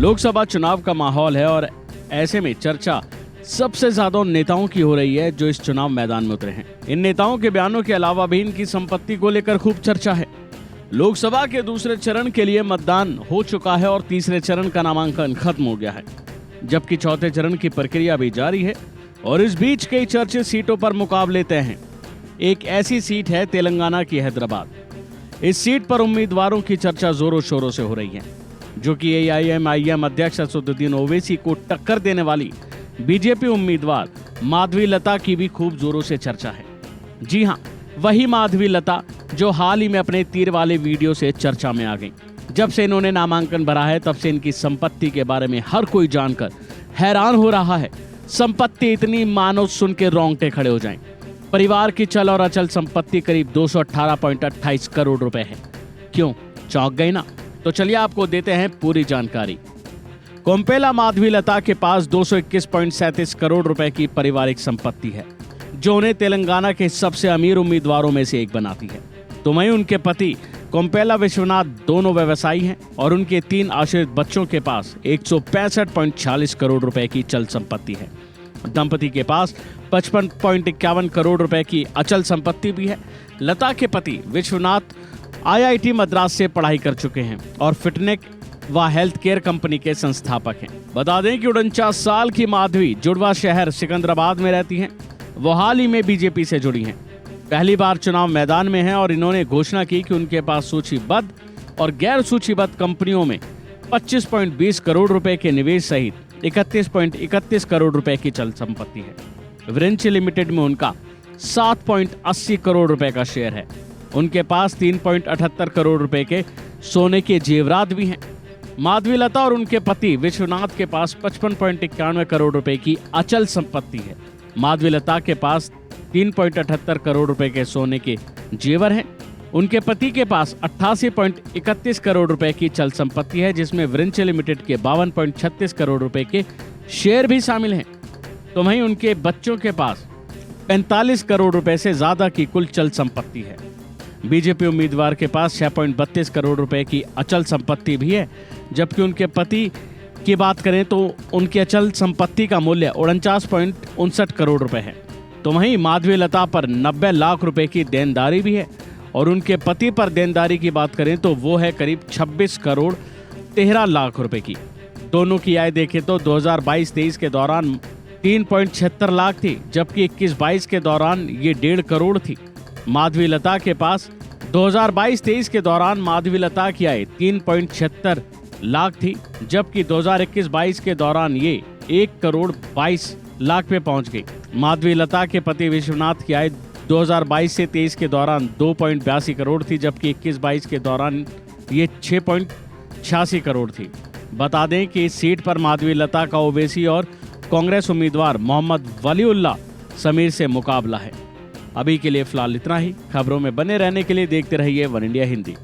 लोकसभा चुनाव का माहौल है और ऐसे में चर्चा सबसे ज्यादा उन नेताओं की हो रही है जो इस चुनाव मैदान में उतरे हैं। इन नेताओं के बयानों के अलावा भी इनकी संपत्ति को लेकर खूब चर्चा है। लोकसभा के दूसरे चरण के लिए मतदान हो चुका है और तीसरे चरण का नामांकन खत्म हो गया है, जबकि चौथे चरण की प्रक्रिया भी जारी है और इस बीच कई चर्चित सीटों पर मुकाबले तय हैं। एक ऐसी सीट है तेलंगाना की हैदराबाद। इस सीट पर उम्मीदवारों की चर्चा जोरों शोरों से हो रही है, जो कि AIMIM अध्यक्ष असदुद्दीन ओवैसी को टक्कर देने वाली बीजेपी उम्मीदवार माधवी लता की भी खूब जोरों से चर्चा है। जी हां, वही माधवी लता जो हाल ही में अपने तीर वाले वीडियो से चर्चा में आ गई। जब से इन्होंने नामांकन भरा है तब से इनकी संपत्ति के बारे में हर कोई जानकर हैरान हो रहा है। संपत्ति इतनी मानो सुन के रोंगटे खड़े हो जाएं। परिवार की चल और अचल संपत्ति करीब 218.28 करोड़ रुपए है। क्यों, चौंक गए ना? तो चलिए आपको देते हैं पूरी जानकारी। कोम्पेला माधवी लता के पास 221.37 करोड़ रुपए की पारिवारिक संपत्ति है, जो उन्हें तेलंगाना के सबसे अमीर उम्मीदवारों में से एक बनाती है। तो वहीं उनके पति कोम्पेला विश्वनाथ दोनों व्यवसायी हैं और उनके 3 आश्रित बच्चों के पास 165.46 करोड़ रुपए की चल संपत्ति है। दंपति के पास 55.51 करोड़ रुपए की अचल संपत्ति भी है। लता के पति विश्वनाथ IIT मद्रास से पढ़ाई कर चुके हैं और फिटनेक व हेल्थ केयर कंपनी के संस्थापक हैं। बता दें कि 49 साल की माधवी जुड़वा शहर सिकंदराबाद में रहती हैं। वो हाल ही में बीजेपी से जुड़ी हैं, पहली बार चुनाव मैदान में हैं और इन्होंने घोषणा की कि उनके पास सूचीबद्ध और गैर सूचीबद्ध कंपनियों में 25.20 करोड़ रुपए के निवेश सहित 31.31 करोड़ रुपए की चल संपत्ति है। विरिंच लिमिटेड में उनका 7.80 करोड़ रुपए का शेयर है। उनके पास 3.78 करोड़ रुपए के सोने के जेवरात भी हैं। माधवी लता और उनके पति विश्वनाथ के पास 55.91 करोड़ रुपए की अचल संपत्ति है। माधवी लता के पास 3.78 करोड़ रुपए के सोने के जेवर हैं। उनके पति के पास 88.31 करोड़ रुपए की चल संपत्ति है, जिसमें विरिंच लिमिटेड के 52.36 करोड़ रुपए के शेयर भी शामिल हैं। तो वहीं उनके बच्चों के पास 45 करोड़ रुपए से ज्यादा की कुल चल संपत्ति है। बीजेपी उम्मीदवार के पास 6.32 करोड़ रुपए की अचल संपत्ति भी है, जबकि उनके पति की बात करें तो उनकी अचल संपत्ति का मूल्य 49.59 करोड़ रुपए है। तो वहीं माधवी लता पर 90 लाख रुपए की देनदारी भी है और उनके पति पर देनदारी की बात करें तो वो है करीब 26 करोड़ 13 लाख रुपए की। दोनों की आय देखें तो 2022-23 के दौरान 3.76 लाख थी, जबकि 21-22 के दौरान ये 1.5 करोड़ थी। माधवी लता के पास 2022-23 के दौरान माधवी लता की आय 3.76 लाख थी, जबकि 2021-22 के दौरान ये 1 करोड़ 22 लाख पे पहुंच गई। माधवी लता के पति विश्वनाथ की आय 2022 से 23 के दौरान 2.82 करोड़ थी, जबकि 21-22 के दौरान ये 6.86 करोड़ थी। बता दें कि इस सीट पर माधवी लता का ओवैसी और कांग्रेस उम्मीदवार मोहम्मद वलीउल्लाह समीर से मुकाबला है। अभी के लिए फिलहाल इतना ही। खबरों में बने रहने के लिए देखते रहिए वन इंडिया हिंदी।